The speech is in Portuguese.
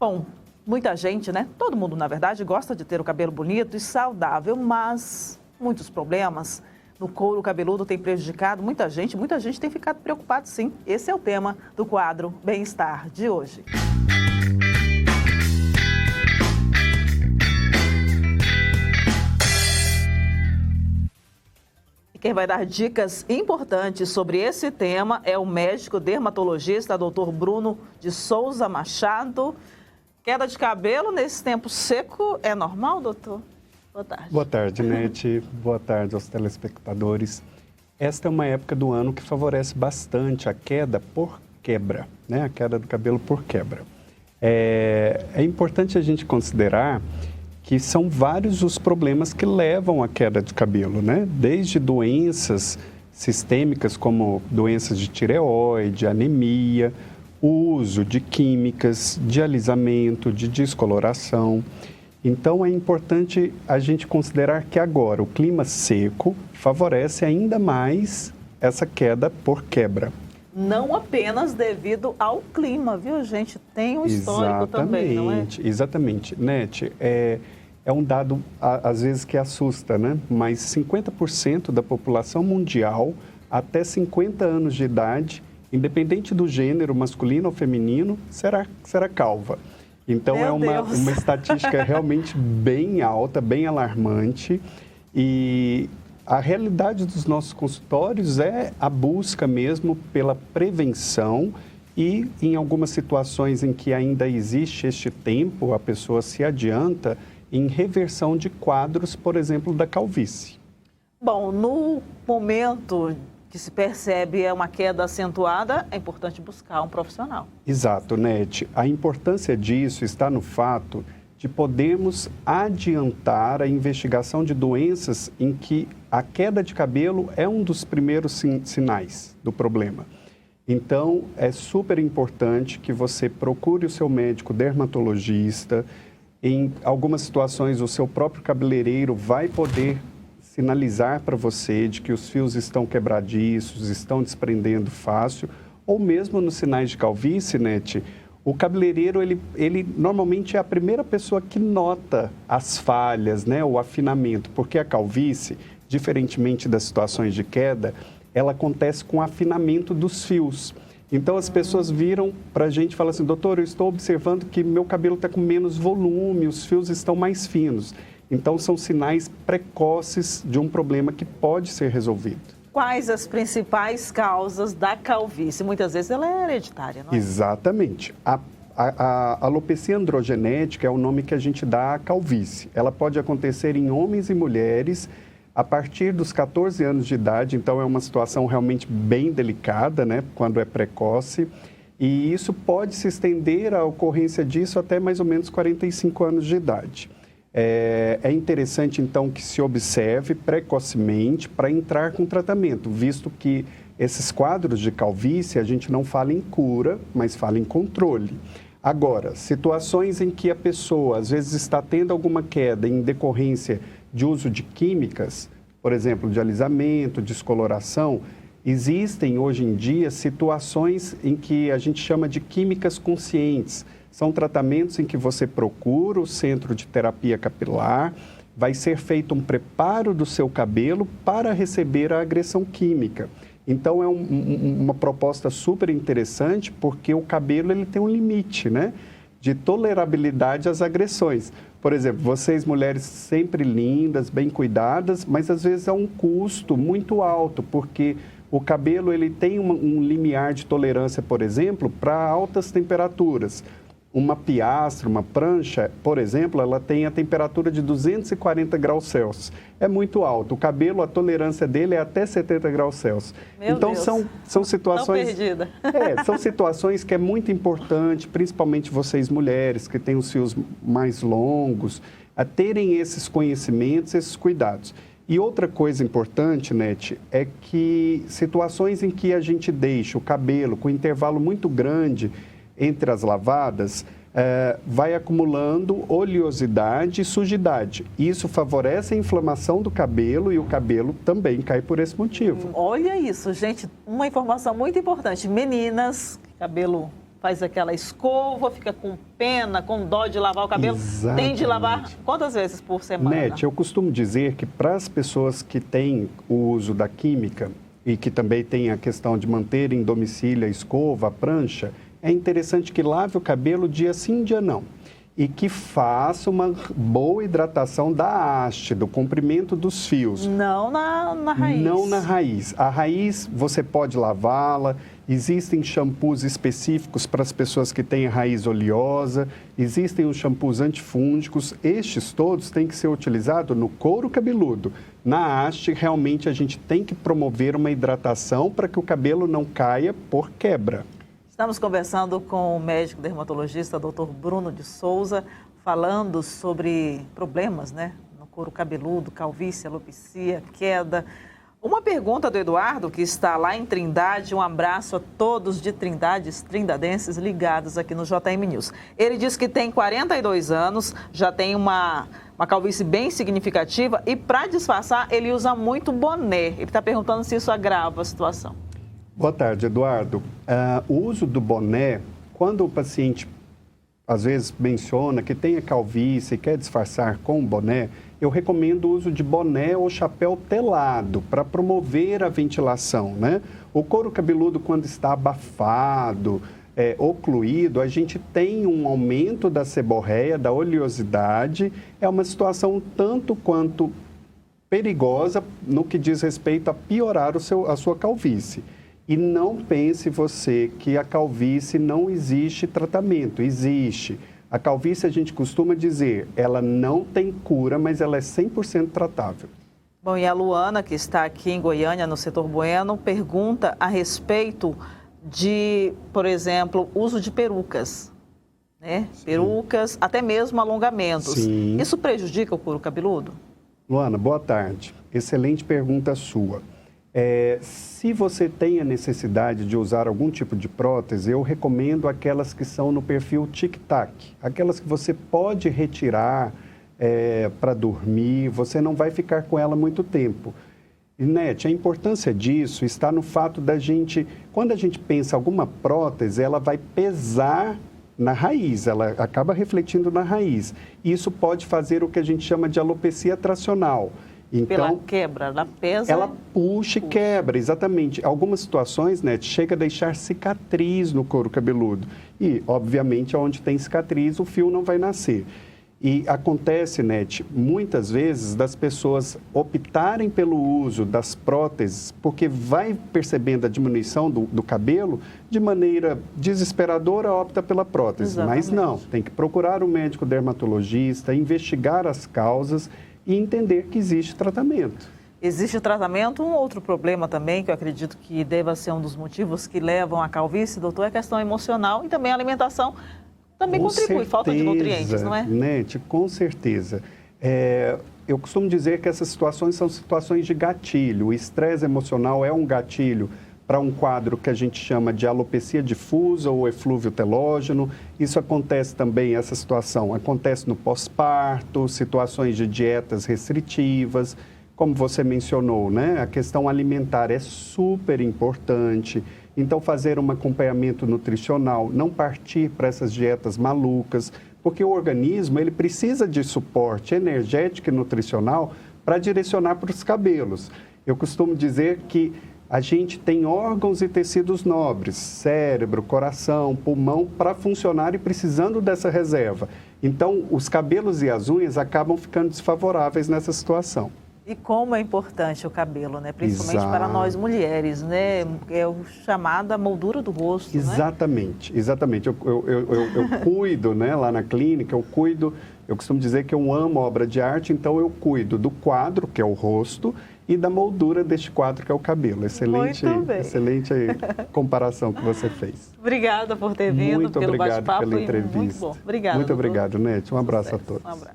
Bom, muita gente, né? Todo mundo, na verdade, gosta de ter o cabelo bonito e saudável, mas muitos problemas no couro cabeludo têm prejudicado muita gente tem ficado preocupado, sim. Esse é o tema do quadro Bem-Estar de hoje. Quem vai dar dicas importantes sobre esse tema é o médico dermatologista Dr. Bruno de Souza Machado. Queda de cabelo nesse tempo seco é normal, doutor? Boa tarde. Boa tarde, Nete. Boa tarde aos telespectadores. Esta é uma época do ano que favorece bastante a queda por quebra, né? A queda do cabelo por quebra. É importante a gente considerar que são vários os problemas que levam à queda de cabelo, né? Desde doenças sistêmicas como doenças de tireoide, anemia, o uso de químicas, de alisamento, de descoloração. Então é importante a gente considerar que agora o clima seco favorece ainda mais essa queda por quebra. Não apenas devido ao clima, viu, gente? Tem um histórico também, não é? Exatamente. Nete, é um dado, às vezes, que assusta, né? Mas 50% da população mundial, até 50 anos de idade, independente do gênero, masculino ou feminino, será calva. Então, é uma estatística realmente bem alta, bem alarmante. E a realidade dos nossos consultórios é a busca mesmo pela prevenção e, em algumas situações em que ainda existe este tempo, a pessoa se adianta em reversão de quadros, por exemplo, da calvície. Bom, no momento que se percebe uma queda acentuada, é importante buscar um profissional. Exato, Nete. A importância disso está no fato de podermos adiantar a investigação de doenças em que a queda de cabelo é um dos primeiros sinais do problema. Então, é super importante que você procure o seu médico dermatologista. Em algumas situações, o seu próprio cabeleireiro vai poder sinalizar para você de que os fios estão quebradiços, estão desprendendo fácil, ou mesmo nos sinais de calvície, Nete, o cabeleireiro, ele normalmente é a primeira pessoa que nota as falhas, né, o afinamento, porque a calvície, diferentemente das situações de queda, ela acontece com o afinamento dos fios. Então, as pessoas viram para a gente e falam assim, doutor, eu estou observando que meu cabelo está com menos volume, os fios estão mais finos. Então, são sinais precoces de um problema que pode ser resolvido. Quais as principais causas da calvície? Muitas vezes ela é hereditária, não é? Exatamente. A alopecia androgenética é o nome que a gente dá à calvície. Ela pode acontecer em homens e mulheres a partir dos 14 anos de idade, então é uma situação realmente bem delicada, né, quando é precoce. E isso pode se estender a ocorrência disso até mais ou menos 45 anos de idade. É interessante, então, que se observe precocemente para entrar com tratamento, visto que esses quadros de calvície, a gente não fala em cura, mas fala em controle. Agora, situações em que a pessoa, às vezes, está tendo alguma queda em decorrência de uso de químicas, por exemplo, de alisamento, descoloração, existem hoje em dia situações em que a gente chama de químicas conscientes. São tratamentos em que você procura o centro de terapia capilar, vai ser feito um preparo do seu cabelo para receber a agressão química. Então, é uma proposta super interessante, porque o cabelo ele tem um limite, né, de tolerabilidade às agressões. Por exemplo, vocês mulheres sempre lindas, bem cuidadas, mas às vezes é um custo muito alto, porque o cabelo ele tem um limiar de tolerância, por exemplo, para altas temperaturas. Uma piastra, uma prancha, por exemplo, ela tem a temperatura de 240 graus Celsius. É muito alto. O cabelo, a tolerância dele é até 70 graus Celsius. Então, são situações... Tô perdida. São situações que é muito importante, principalmente vocês mulheres, que têm os fios mais longos, a terem esses conhecimentos, esses cuidados. E outra coisa importante, Nete, é que situações em que a gente deixa o cabelo com intervalo muito grande entre as lavadas, vai acumulando oleosidade e sujidade. Isso favorece a inflamação do cabelo e o cabelo também cai por esse motivo. Olha isso, gente, uma informação muito importante. Meninas, cabelo faz aquela escova, fica com pena, com dó de lavar o cabelo. Exatamente. Tem de lavar quantas vezes por semana? Nete, eu costumo dizer que para as pessoas que têm o uso da química e que também tem a questão de manter em domicílio a escova, a prancha, é interessante que lave o cabelo dia sim, dia não. E que faça uma boa hidratação da haste, do comprimento dos fios. Não na raiz. Não na raiz. A raiz, você pode lavá-la. Existem shampoos específicos para as pessoas que têm raiz oleosa. Existem os shampoos antifúngicos. Estes todos têm que ser utilizados no couro cabeludo. Na haste, realmente, a gente tem que promover uma hidratação para que o cabelo não caia por quebra. Estamos conversando com o médico dermatologista, Dr. Bruno de Souza, falando sobre problemas, né, no couro cabeludo, calvície, alopecia, queda. Uma pergunta do Eduardo, que está lá em Trindade. Um abraço a todos de Trindades, trindadenses ligados aqui no JM News. Ele diz que tem 42 anos, já tem uma calvície bem significativa e, para disfarçar, ele usa muito boné. Ele está perguntando se isso agrava a situação. Boa tarde, Eduardo. O uso do boné, quando o paciente às vezes menciona que tem a calvície e quer disfarçar com o boné, eu recomendo o uso de boné ou chapéu telado para promover a ventilação, né? O couro cabeludo, quando está abafado, ocluído, a gente tem um aumento da seborreia, da oleosidade. É uma situação tanto quanto perigosa no que diz respeito a piorar a sua calvície. E não pense você que a calvície não existe tratamento, existe. A calvície, a gente costuma dizer, ela não tem cura, mas ela é 100% tratável. Bom, e a Luana, que está aqui em Goiânia, no setor Bueno, pergunta a respeito de, por exemplo, uso de perucas, né? Sim. Perucas, até mesmo alongamentos. Sim. Isso prejudica o couro cabeludo? Luana, boa tarde. Excelente pergunta sua. Se você tem a necessidade de usar algum tipo de prótese, eu recomendo aquelas que são no perfil tic-tac. Aquelas que você pode retirar para dormir, você não vai ficar com ela muito tempo. E, Nete, a importância disso está no fato da gente, quando a gente pensa alguma prótese, ela vai pesar na raiz, ela acaba refletindo na raiz. Isso pode fazer o que a gente chama de alopecia tracional. Então, pela quebra, ela pesa... Ela puxa e quebra, exatamente. Algumas situações, né, chega a deixar cicatriz no couro cabeludo. E, obviamente, onde tem cicatriz, o fio não vai nascer. E acontece, Nete, muitas vezes das pessoas optarem pelo uso das próteses, porque vai percebendo a diminuição do cabelo, de maneira desesperadora, opta pela prótese. Exatamente. Mas não, tem que procurar um médico dermatologista, investigar as causas e entender que existe tratamento. Existe tratamento. Um outro problema também, que eu acredito que deva ser um dos motivos que levam à calvície, doutor, é a questão emocional e também a alimentação também contribui, falta de nutrientes, não é? Nete, com certeza. Eu costumo dizer que essas situações são situações de gatilho. O estresse emocional é um gatilho para um quadro que a gente chama de alopecia difusa ou eflúvio telógeno. Isso acontece também, essa situação acontece no pós-parto, situações de dietas restritivas, como você mencionou, né? A questão alimentar é super importante. Então, fazer um acompanhamento nutricional, não partir para essas dietas malucas, porque o organismo ele precisa de suporte energético e nutricional para direcionar para os cabelos. Eu costumo dizer que a gente tem órgãos e tecidos nobres, cérebro, coração, pulmão, para funcionar e precisando dessa reserva. Então, os cabelos e as unhas acabam ficando desfavoráveis nessa situação. E como é importante o cabelo, né? Principalmente para nós mulheres, né? É o chamada moldura do rosto, exatamente, né? Exatamente. Eu cuido, né? Lá na clínica, eu costumo dizer que eu amo obra de arte, então eu cuido do quadro, que é o rosto, e da moldura deste quadro, que é o cabelo. Excelente comparação que você fez. Obrigada por ter vindo, muito pelo obrigado bate-papo. pela entrevista. Muito bom. Obrigada. Muito obrigado, Nete. Um abraço a todos. Um abraço.